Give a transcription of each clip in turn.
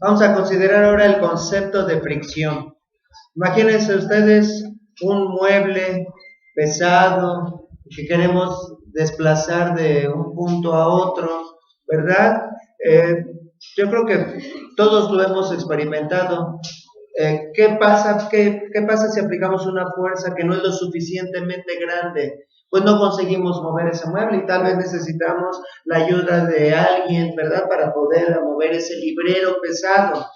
Vamos a considerar ahora el concepto de fricción. Imagínense ustedes un mueble pesado que queremos desplazar de un punto a otro, ¿verdad? Eh, yo creo que todos lo hemos experimentado. ¿Qué pasa si aplicamos una fuerza que no es lo suficientemente grande? Pues no conseguimos mover ese mueble y tal vez necesitamos la ayuda de alguien, ¿verdad? Para poder mover ese librero pesado.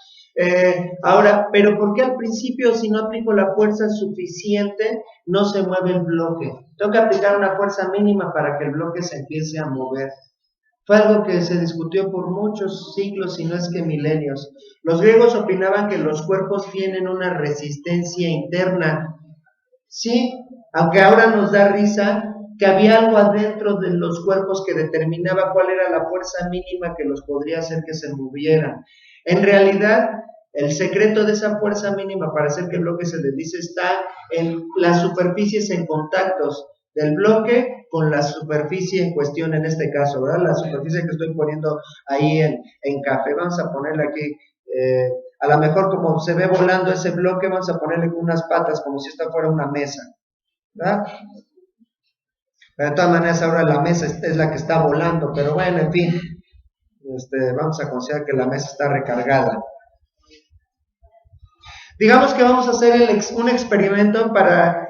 Ahora, pero ¿por qué al principio, si no aplico la fuerza suficiente, no se mueve el bloque? Tengo que aplicar una fuerza mínima para que el bloque se empiece a mover. Fue algo que se discutió por muchos siglos, si no es que milenios. Los griegos opinaban que los cuerpos tienen una resistencia interna. Sí, aunque ahora nos da risa que había algo adentro de los cuerpos que determinaba cuál era la fuerza mínima que los podría hacer que se movieran. En realidad, el secreto de esa fuerza mínima para hacer que el bloque se deslice está en las superficies en contactos del bloque con la superficie en cuestión en este caso, ¿verdad? La superficie que estoy poniendo ahí en café. Vamos a ponerle aquí, a lo mejor como se ve volando ese bloque, vamos a ponerle unas patas como si esta fuera una mesa, ¿verdad? Pero de todas maneras ahora la mesa es la que está volando, pero bueno, en fin, vamos a considerar que la mesa está recargada. Digamos que vamos a hacer un experimento para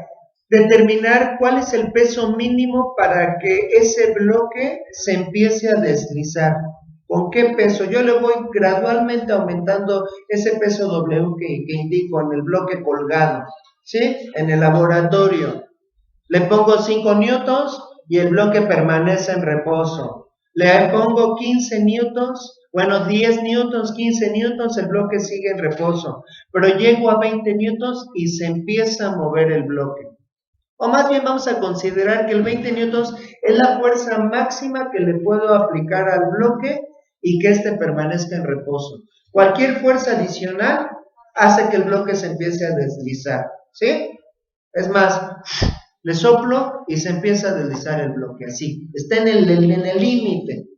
determinar cuál es el peso mínimo para que ese bloque se empiece a deslizar. ¿Con qué peso? Yo le voy gradualmente aumentando ese peso W que indico en el bloque colgado, ¿sí? En el laboratorio. Le pongo 5 newtons y el bloque permanece en reposo. Le pongo 15 newtons, bueno, 10 newtons, 15 newtons, el bloque sigue en reposo. Pero llego a 20 newtons y se empieza a mover el bloque. O más bien vamos a considerar que el 20 newtons es la fuerza máxima que le puedo aplicar al bloque y que éste permanezca en reposo. Cualquier fuerza adicional hace que el bloque se empiece a deslizar, ¿sí? Es más, le soplo y se empieza a deslizar el bloque, así. Está en el límite.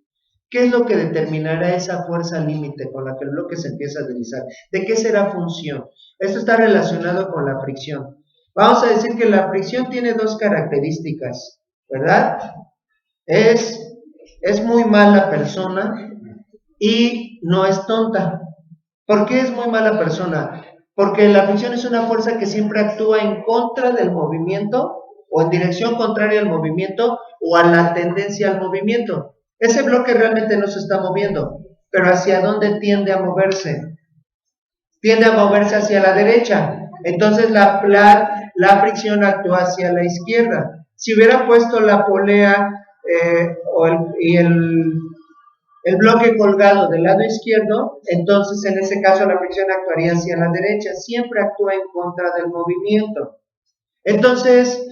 ¿Qué es lo que determinará esa fuerza límite con la que el bloque se empieza a deslizar? ¿De qué será función? Esto está relacionado con la fricción. Vamos a decir que la fricción tiene dos características, ¿verdad? Es muy mala persona y no es tonta. ¿Por qué es muy mala persona? Porque la fricción es una fuerza que siempre actúa en contra del movimiento o en dirección contraria al movimiento o a la tendencia al movimiento. Ese bloque realmente no se está moviendo, pero ¿hacia dónde tiende a moverse? Tiende a moverse hacia la derecha. Entonces la fricción actúa hacia la izquierda. Si hubiera puesto la polea y el bloque colgado del lado izquierdo, entonces en ese caso la fricción actuaría hacia la derecha, siempre actúa en contra del movimiento. Entonces,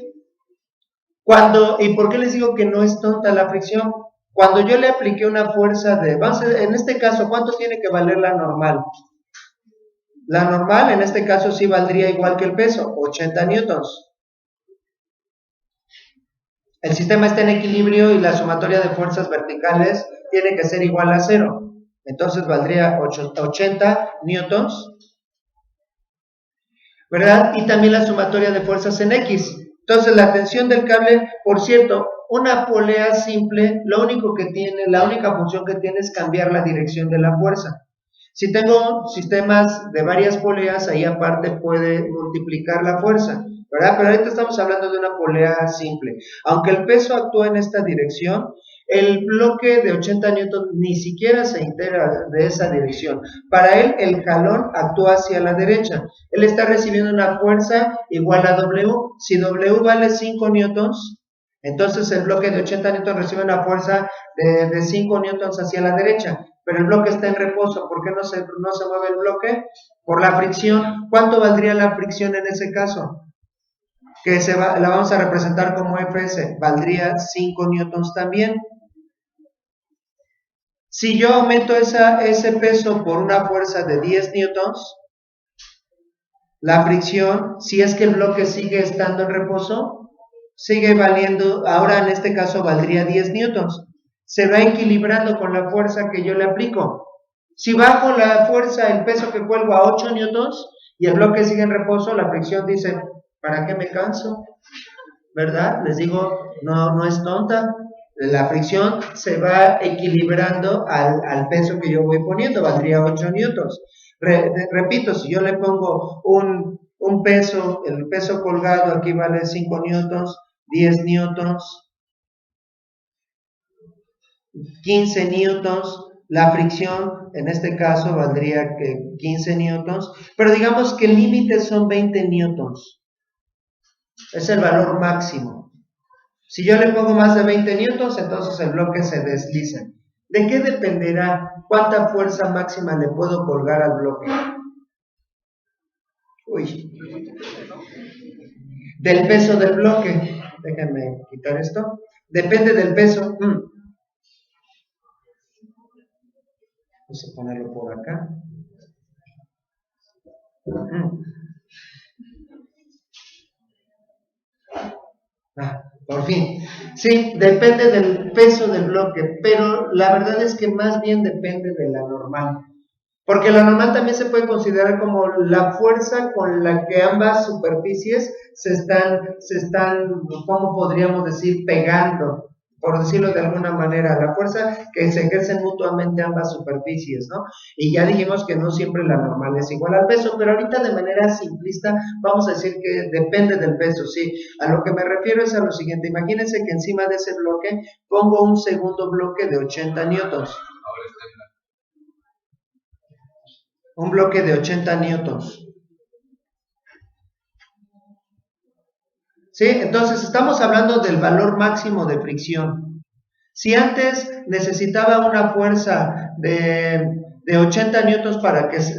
¿y por qué les digo que no es tonta la fricción? Cuando yo le apliqué una fuerza en este caso, ¿cuánto tiene que valer la normal? La normal en este caso sí valdría igual que el peso, 80 newtons. El sistema está en equilibrio y la sumatoria de fuerzas verticales tiene que ser igual a 0. Entonces valdría 80 newtons, ¿verdad? Y también la sumatoria de fuerzas en X. Entonces la tensión del cable, por cierto, una polea simple, la única función que tiene es cambiar la dirección de la fuerza. Si tengo sistemas de varias poleas, ahí aparte puede multiplicar la fuerza, ¿verdad? Pero ahorita estamos hablando de una polea simple. Aunque el peso actúa en esta dirección, el bloque de 80 newtons ni siquiera se integra de esa dirección. Para él, el jalón actúa hacia la derecha. Él está recibiendo una fuerza igual a W. Si W vale 5 newtons, entonces el bloque de 80 newtons recibe una fuerza de 5 newtons hacia la derecha. Pero el bloque está en reposo. ¿Por qué no se mueve el bloque? Por la fricción. ¿Cuánto valdría la fricción en ese caso? La vamos a representar como Fs. Valdría 5 newtons también. Si yo aumento ese peso por una fuerza de 10 newtons, la fricción, si es que el bloque sigue estando en reposo, sigue valiendo, ahora en este caso valdría 10 newtons. Se va equilibrando con la fuerza que yo le aplico. Si bajo la fuerza, el peso que cuelgo a 8 newtons y el bloque sigue en reposo, la fricción dice, ¿para qué me canso? ¿Verdad? Les digo, no es tonta. La fricción se va equilibrando al peso que yo voy poniendo, valdría 8 newtons. Repito, si yo le pongo un peso, el peso colgado aquí vale 5 newtons, 10 newtons, 15 newtons, la fricción en este caso valdría que 15 newtons, pero digamos que el límite son 20 newtons, es el valor máximo. Si yo le pongo más de 20 newtons, entonces el bloque se desliza. ¿De qué dependerá cuánta fuerza máxima le puedo colgar al bloque? Uy. Del peso del bloque. Déjenme quitar esto. Depende del peso. Vamos a ponerlo por acá. Por fin. Sí, depende del peso del bloque, pero la verdad es que más bien depende de la normal. Porque la normal también se puede considerar como la fuerza con la que ambas superficies se están, ¿cómo podríamos decir? Pegando, por decirlo de alguna manera, la fuerza que se ejercen mutuamente ambas superficies, ¿no? Y ya dijimos que no siempre la normal es igual al peso, pero ahorita de manera simplista vamos a decir que depende del peso, sí. A lo que me refiero es a lo siguiente, imagínense que encima de ese bloque pongo un segundo bloque de 80 newtons. Un bloque de 80 newtons. ¿Sí? Entonces estamos hablando del valor máximo de fricción. Si antes necesitaba una fuerza de 80 newtons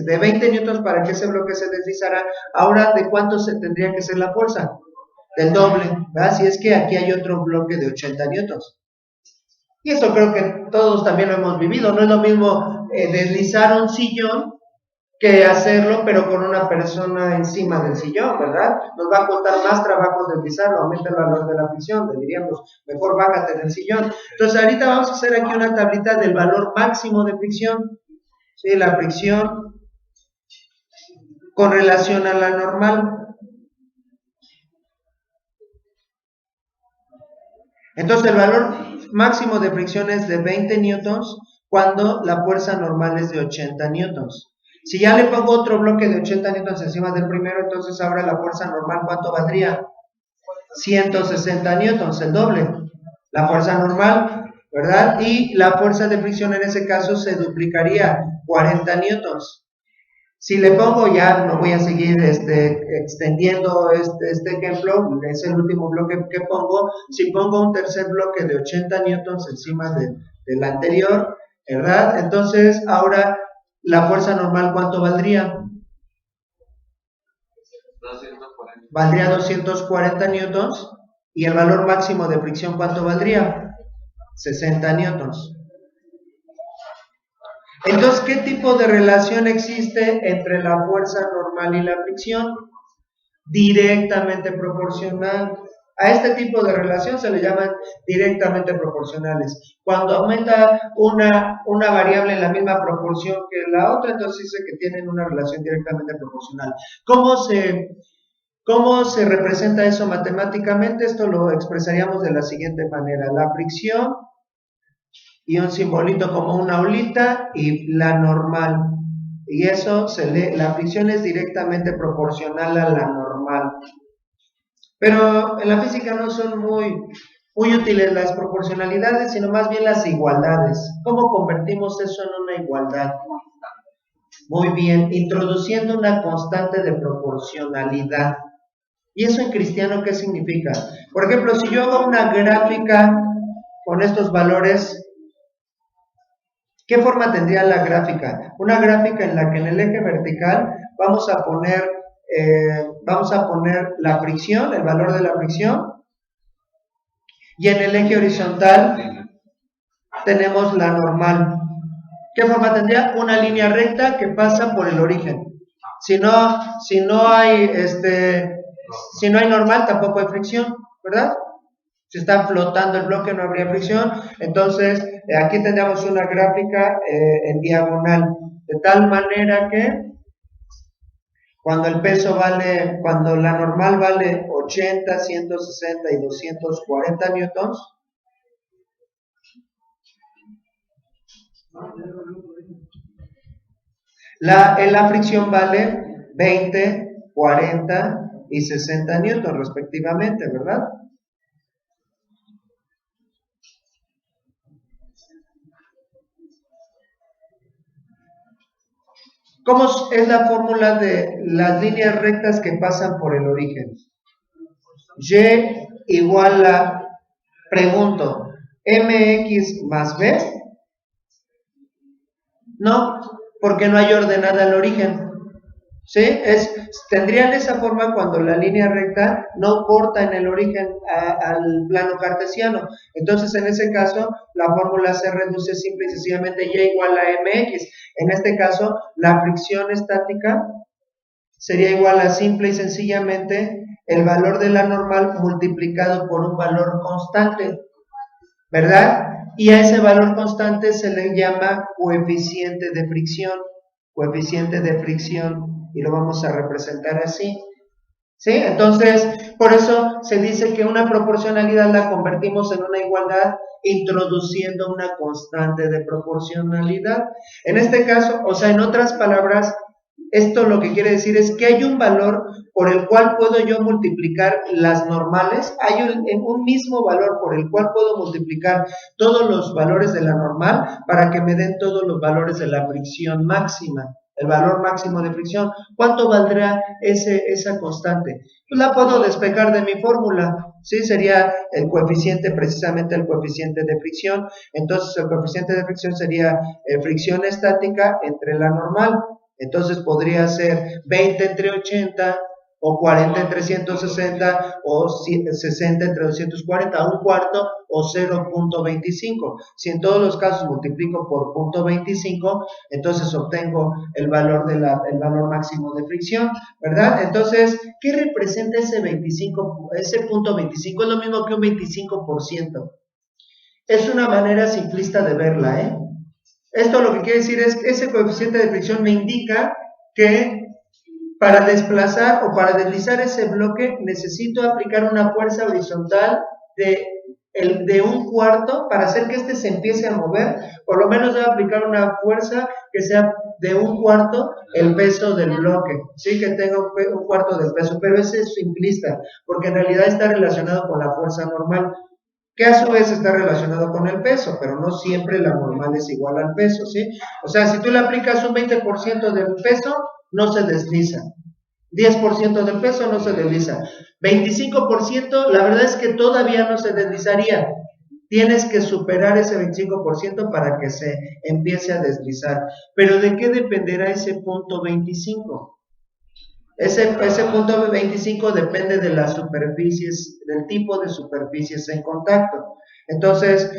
de 20 newtons para que ese bloque se deslizara, ahora ¿de cuánto se tendría que ser la fuerza? Del doble, ¿verdad? Si es que aquí hay otro bloque de 80 newtons. Y esto creo que todos también lo hemos vivido. No es lo mismo deslizar un sillón que hacerlo, pero con una persona encima del sillón, ¿verdad? Nos va a costar más trabajo deslizarlo, aumenta el valor de la fricción, le diríamos, mejor bájate del sillón. Entonces, ahorita vamos a hacer aquí una tablita del valor máximo de fricción, ¿sí? La fricción con relación a la normal. Entonces, el valor máximo de fricción es de 20 newtons cuando la fuerza normal es de 80 newtons. Si ya le pongo otro bloque de 80 newtons encima del primero, entonces ahora la fuerza normal, ¿cuánto valdría? 160 newtons, el doble. La fuerza normal, ¿verdad? Y la fuerza de fricción en ese caso se duplicaría, 40 newtons. Si le pongo, ya no voy a seguir extendiendo este ejemplo, es el último bloque que pongo. Si pongo un tercer bloque de 80 newtons encima del anterior, ¿verdad? Entonces, ahora la fuerza normal, ¿cuánto valdría? 240. Valdría 240 newtons. ¿Y el valor máximo de fricción cuánto valdría? 60 newtons. Entonces, ¿qué tipo de relación existe entre la fuerza normal y la fricción? Directamente proporcional. A este tipo de relación se le llaman directamente proporcionales. Cuando aumenta una variable en la misma proporción que la otra, entonces dice que tienen una relación directamente proporcional. ¿Cómo se representa eso matemáticamente? Esto lo expresaríamos de la siguiente manera. La fricción y un simbolito como una olita y la normal. Y eso se lee, la fricción es directamente proporcional a la normal. Pero en la física no son muy útiles las proporcionalidades, sino más bien las igualdades. ¿Cómo convertimos eso en una igualdad? Muy bien, introduciendo una constante de proporcionalidad. ¿Y eso en cristiano qué significa? Por ejemplo, si yo hago una gráfica con estos valores, ¿qué forma tendría la gráfica? Una gráfica en la que en el eje vertical vamos a poner la fricción, el valor de la fricción, y en el eje horizontal tenemos la normal. ¿Qué forma tendría? Una línea recta que pasa por el origen. Si no hay normal, tampoco hay fricción, ¿verdad? Si está flotando el bloque no habría fricción. Entonces, aquí tendríamos una gráfica en diagonal, de tal manera que cuando el peso vale, cuando la normal vale 80, 160 y 240 newtons, la fricción vale 20, 40 y 60 newtons respectivamente, ¿verdad? ¿Cómo es la fórmula de las líneas rectas que pasan por el origen? Y igual a, pregunto, mx más b. No, porque no hay ordenada al origen. ¿Sí? Tendrían esa forma cuando la línea recta no corta en el origen al plano cartesiano. Entonces, en ese caso, la fórmula se reduce simple y sencillamente y igual a mx. En este caso, la fricción estática sería igual a simple y sencillamente el valor de la normal multiplicado por un valor constante, ¿verdad? Y a ese valor constante se le llama coeficiente de fricción, y lo vamos a representar así. ¿Sí? Entonces, por eso se dice que una proporcionalidad la convertimos en una igualdad introduciendo una constante de proporcionalidad. En este caso, o sea, en otras palabras, esto lo que quiere decir es que hay un valor por el cual puedo yo multiplicar las normales, hay un mismo valor por el cual puedo multiplicar todos los valores de la normal para que me den todos los valores de la fricción máxima, el valor máximo de fricción. ¿Cuánto valdrá esa constante? Pues la puedo despejar de mi fórmula, ¿sí? Sería el coeficiente, precisamente el coeficiente de fricción. Entonces el coeficiente de fricción sería fricción estática entre la normal. Entonces podría ser 20 entre 80 o 40 entre 160 o 60 entre 240, un cuarto o 0.25. Si en todos los casos multiplico por 0.25, entonces obtengo el valor máximo de fricción, ¿verdad? Entonces, ¿qué representa ese 25? Ese punto 25 es lo mismo que un 25%. Es una manera simplista de verla, ¿eh? Esto lo que quiere decir es que ese coeficiente de fricción me indica que para desplazar o para deslizar ese bloque necesito aplicar una fuerza horizontal de un cuarto para hacer que este se empiece a mover. Por lo menos debo aplicar una fuerza que sea de un cuarto el peso del bloque, sí, que tenga un cuarto del peso, pero ese es simplista, porque en realidad está relacionado con la fuerza normal, que a su vez está relacionado con el peso, pero no siempre la normal es igual al peso, ¿sí? O sea, si tú le aplicas un 20% del peso, no se desliza. 10% del peso no se desliza. 25%, la verdad es que todavía no se deslizaría. Tienes que superar ese 25% para que se empiece a deslizar. Pero ¿de qué dependerá ese punto 25? Ese punto 25 depende de las superficies, del tipo de superficies en contacto. Entonces,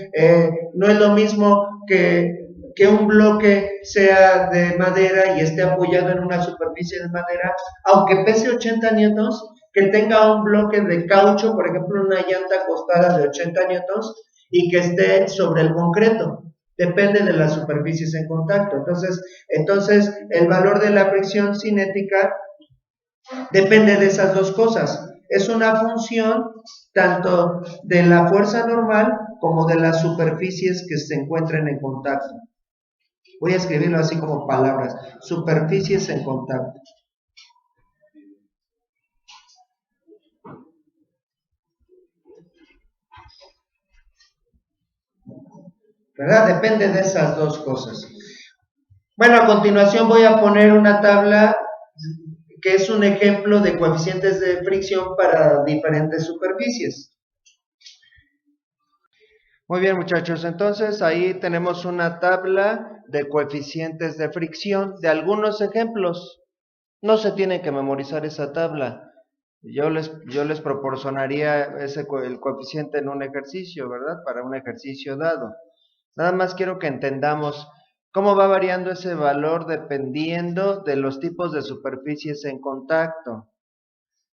no es lo mismo que un bloque sea de madera y esté apoyado en una superficie de madera, aunque pese 80 newtons, que tenga un bloque de caucho, por ejemplo, una llanta acostada de 80 newtons, y que esté sobre el concreto. Depende de las superficies en contacto. Entonces el valor de la fricción cinética depende de esas dos cosas. Es una función tanto de la fuerza normal como de las superficies que se encuentren en contacto. Voy a escribirlo así como palabras. Superficies en contacto. ¿Verdad? Depende de esas dos cosas. Bueno, a continuación voy a poner una tabla que es un ejemplo de coeficientes de fricción para diferentes superficies. Muy bien, muchachos, entonces ahí tenemos una tabla de coeficientes de fricción de algunos ejemplos. No se tiene que memorizar esa tabla. Yo les proporcionaría el coeficiente en un ejercicio, ¿verdad? Para un ejercicio dado. Nada más quiero que entendamos cómo va variando ese valor dependiendo de los tipos de superficies en contacto.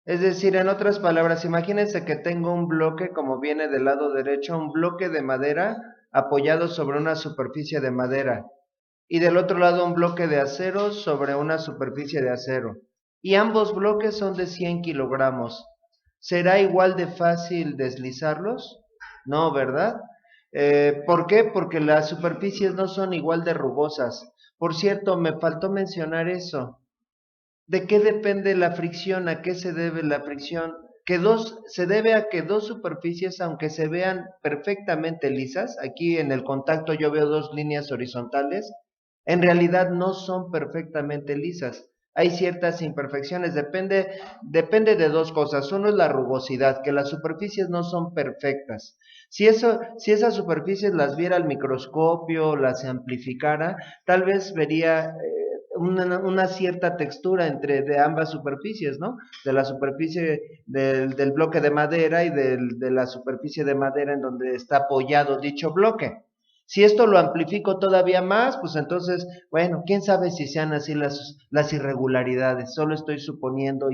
Es decir, en otras palabras, imagínense que tengo un bloque, como viene del lado derecho, un bloque de madera apoyado sobre una superficie de madera, y del otro lado un bloque de acero sobre una superficie de acero. Y ambos bloques son de 100 kilogramos. ¿Será igual de fácil deslizarlos? No, ¿verdad? ¿Por qué? Porque las superficies no son igual de rugosas. Por cierto, me faltó mencionar eso. ¿De qué depende la fricción? ¿A qué se debe la fricción? Se debe a que dos superficies, aunque se vean perfectamente lisas, aquí en el contacto yo veo dos líneas horizontales, en realidad no son perfectamente lisas. Hay ciertas imperfecciones, depende de dos cosas. Uno es la rugosidad, que las superficies no son perfectas. Si esas superficies las viera al microscopio, las amplificara, tal vez vería una cierta textura de ambas superficies, ¿no? De la superficie del bloque de madera y de la superficie de madera en donde está apoyado dicho bloque. Si esto lo amplifico todavía más, pues entonces, bueno, quién sabe si sean así las irregularidades, solo estoy suponiendo,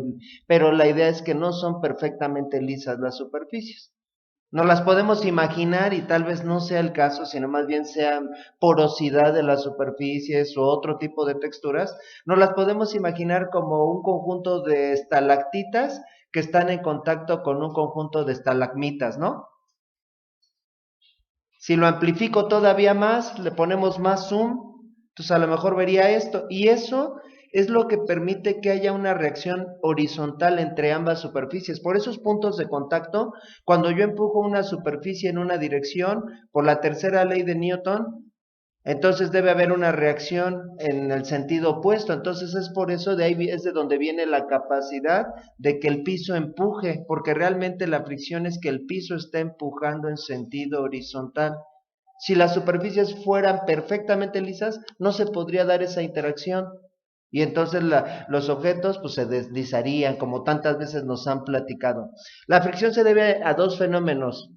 pero la idea es que no son perfectamente lisas las superficies. Nos las podemos imaginar y tal vez no sea el caso, sino más bien sea porosidad de las superficies o otro tipo de texturas. Nos las podemos imaginar como un conjunto de estalactitas que están en contacto con un conjunto de estalagmitas, ¿no? Si lo amplifico todavía más, le ponemos más zoom, entonces a lo mejor vería esto. Y eso es lo que permite que haya una reacción horizontal entre ambas superficies. Por esos puntos de contacto, cuando yo empujo una superficie en una dirección, por la tercera ley de Newton, entonces debe haber una reacción en el sentido opuesto. Entonces es por eso de ahí es de donde viene la capacidad de que el piso empuje, porque realmente la fricción es que el piso está empujando en sentido horizontal. Si las superficies fueran perfectamente lisas, no se podría dar esa interacción. Y entonces los objetos pues se deslizarían, como tantas veces nos han platicado. La fricción se debe a dos fenómenos: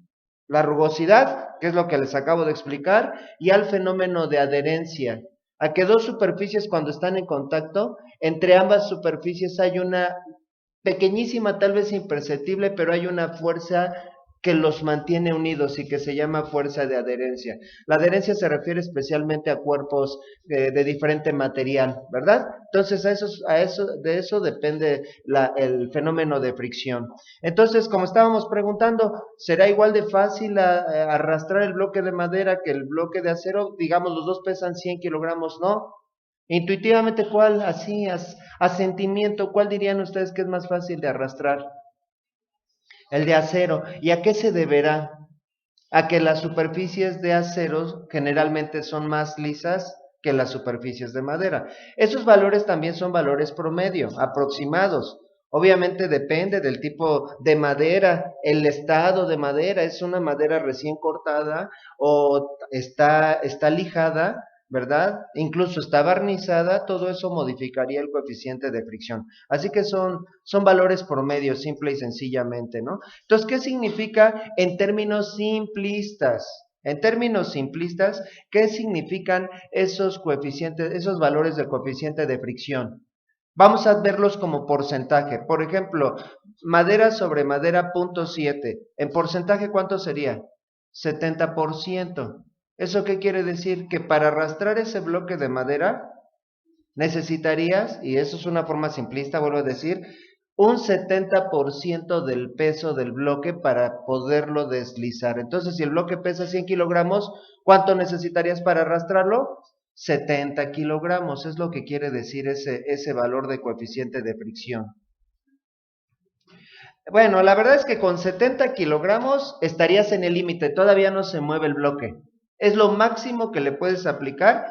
la rugosidad, que es lo que les acabo de explicar, y al fenómeno de adherencia, a que dos superficies cuando están en contacto, entre ambas superficies hay una pequeñísima, tal vez imperceptible, pero hay una fuerza que los mantiene unidos y que se llama fuerza de adherencia. La adherencia se refiere especialmente a cuerpos de diferente material, ¿verdad? Entonces de eso depende el fenómeno de fricción. Entonces, como estábamos preguntando, ¿será igual de fácil arrastrar el bloque de madera que el bloque de acero? Digamos, los dos pesan 100 kilogramos, ¿no? Intuitivamente, ¿cuál, así, a sentimiento, cuál dirían ustedes que es más fácil de arrastrar? El de acero. ¿Y a qué se deberá? A que las superficies de acero generalmente son más lisas que las superficies de madera. Esos valores también son valores promedio, aproximados. Obviamente depende del tipo de madera, el estado de madera, es una madera recién cortada o está lijada, ¿verdad? Incluso está barnizada, todo eso modificaría el coeficiente de fricción. Así que son valores promedio, simple y sencillamente, ¿no? Entonces, ¿qué significa en términos simplistas? En términos simplistas, ¿qué significan esos coeficientes, esos valores del coeficiente de fricción? Vamos a verlos como porcentaje. Por ejemplo, madera sobre madera 0.7. En porcentaje, ¿cuánto sería? 70%. ¿Eso qué quiere decir? Que para arrastrar ese bloque de madera necesitarías, y eso es una forma simplista, vuelvo a decir, un 70% del peso del bloque para poderlo deslizar. Entonces, si el bloque pesa 100 kilogramos, ¿cuánto necesitarías para arrastrarlo? 70 kilogramos, es lo que quiere decir ese valor de coeficiente de fricción. Bueno, la verdad es que con 70 kilogramos estarías en el límite, todavía no se mueve el bloque. Es lo máximo que le puedes aplicar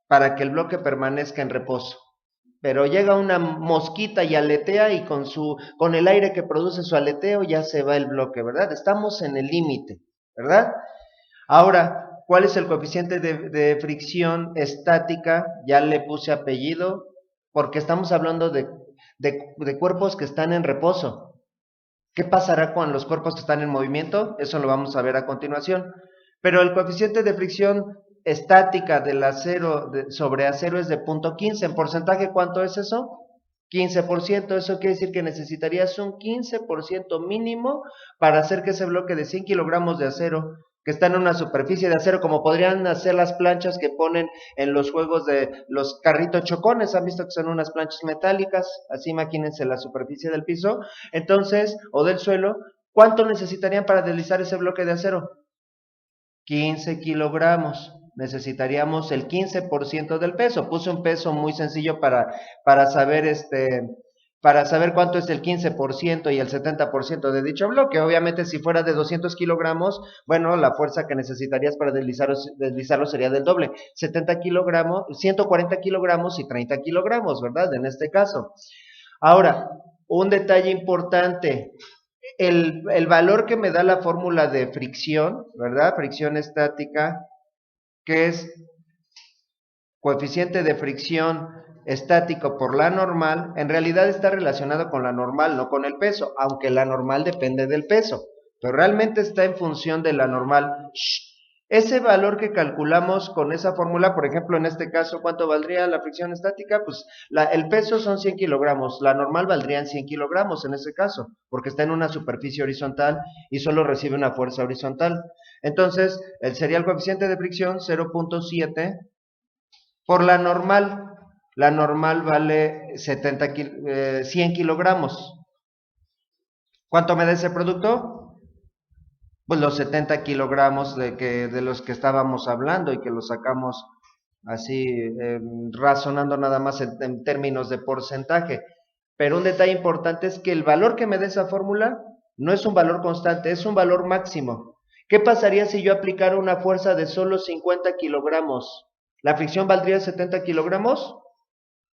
para que el bloque permanezca en reposo. Pero llega una mosquita y aletea y con el aire que produce su aleteo ya se va el bloque, ¿verdad? Estamos en el límite, ¿verdad? Ahora, ¿cuál es el coeficiente de fricción estática? Ya le puse apellido, porque estamos hablando de cuerpos que están en reposo. ¿Qué pasará con los cuerpos que están en movimiento? Eso lo vamos a ver a continuación. Pero el coeficiente de fricción estática del acero sobre acero es de 0.15. ¿En porcentaje cuánto es eso? 15%, eso quiere decir que necesitarías un 15% mínimo para hacer que ese bloque de 100 kilogramos de acero, que está en una superficie de acero, como podrían hacer las planchas que ponen en los juegos de los carritos chocones, han visto que son unas planchas metálicas, así imagínense la superficie del piso, entonces, o del suelo, ¿cuánto necesitarían para deslizar ese bloque de acero? 15 kilogramos. Necesitaríamos el 15% del peso. Puse un peso muy sencillo para saber para saber cuánto es el 15% y el 70% de dicho bloque. Obviamente, si fuera de 200 kilogramos, bueno, la fuerza que necesitarías para deslizarlo sería del doble. 70 kilogramos, 140 kilogramos y 30 kilogramos, ¿verdad? En este caso. Ahora, un detalle importante, el valor que me da la fórmula de fricción, ¿verdad? Fricción estática, que es coeficiente de fricción estático por la normal, en realidad está relacionado con la normal, no con el peso, aunque la normal depende del peso, pero realmente está en función de la normal. Ese valor que calculamos con esa fórmula, por ejemplo, en este caso, ¿cuánto valdría la fricción estática? Pues el peso son 100 kilogramos, la normal valdría en 100 kilogramos en ese caso, porque está en una superficie horizontal y solo recibe una fuerza horizontal. Entonces, sería el coeficiente de fricción 0.7 por la normal. La normal vale 100 kilogramos. ¿Cuánto me da ese producto? Pues los 70 kilogramos de los que estábamos hablando y que los sacamos así, razonando nada más en términos de porcentaje. Pero un detalle importante es que el valor que me da esa fórmula no es un valor constante, es un valor máximo. ¿Qué pasaría si yo aplicara una fuerza de solo 50 kilogramos? ¿La fricción valdría 70 kilogramos?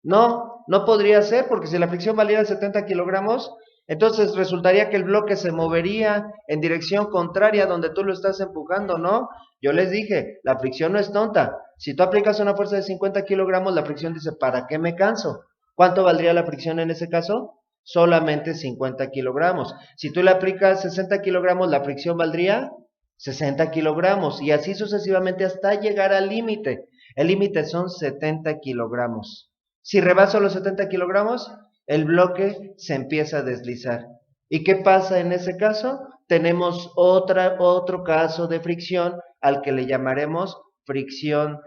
No, no podría ser, porque si la fricción valiera 70 kilogramos, entonces resultaría que el bloque se movería en dirección contraria a donde tú lo estás empujando, ¿no? Yo les dije, la fricción no es tonta. Si tú aplicas una fuerza de 50 kilogramos, la fricción dice, ¿para qué me canso? ¿Cuánto valdría la fricción en ese caso? Solamente 50 kilogramos. Si tú le aplicas 60 kilogramos, la fricción valdría 60 kilogramos y así sucesivamente hasta llegar al límite. El límite son 70 kilogramos. Si rebaso los 70 kilogramos, el bloque se empieza a deslizar. ¿Y qué pasa en ese caso? Tenemos otro caso de fricción al que le llamaremos fricción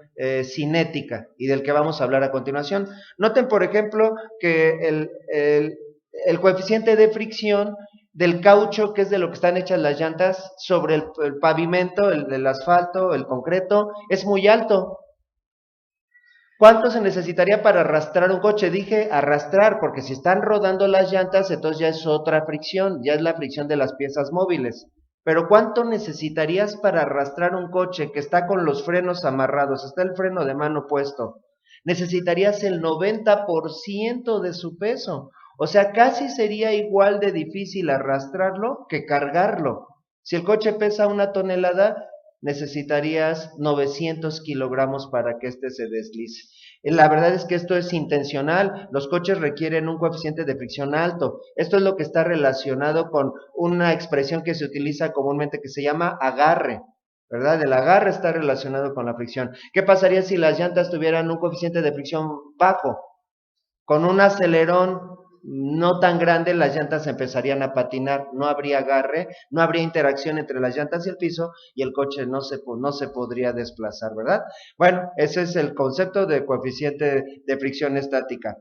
cinética y del que vamos a hablar a continuación. Noten, por ejemplo, que el coeficiente de fricción del caucho, que es de lo que están hechas las llantas, sobre el pavimento, el asfalto, el concreto, es muy alto. ¿Cuánto se necesitaría para arrastrar un coche? Dije arrastrar, porque si están rodando las llantas, entonces ya es otra fricción, ya es la fricción de las piezas móviles. Pero ¿cuánto necesitarías para arrastrar un coche que está con los frenos amarrados, está el freno de mano puesto? Necesitarías el 90% de su peso. O sea, casi sería igual de difícil arrastrarlo que cargarlo. Si el coche pesa 1 tonelada, necesitarías 900 kilogramos para que éste se deslice. La verdad es que esto es intencional, los coches requieren un coeficiente de fricción alto. Esto es lo que está relacionado con una expresión que se utiliza comúnmente que se llama agarre, ¿verdad? El agarre está relacionado con la fricción. ¿Qué pasaría si las llantas tuvieran un coeficiente de fricción bajo? Con un acelerón no tan grande, las llantas empezarían a patinar, no habría agarre, no habría interacción entre las llantas y el piso, y el coche no se podría desplazar, ¿verdad? Bueno, ese es el concepto de coeficiente de fricción estática.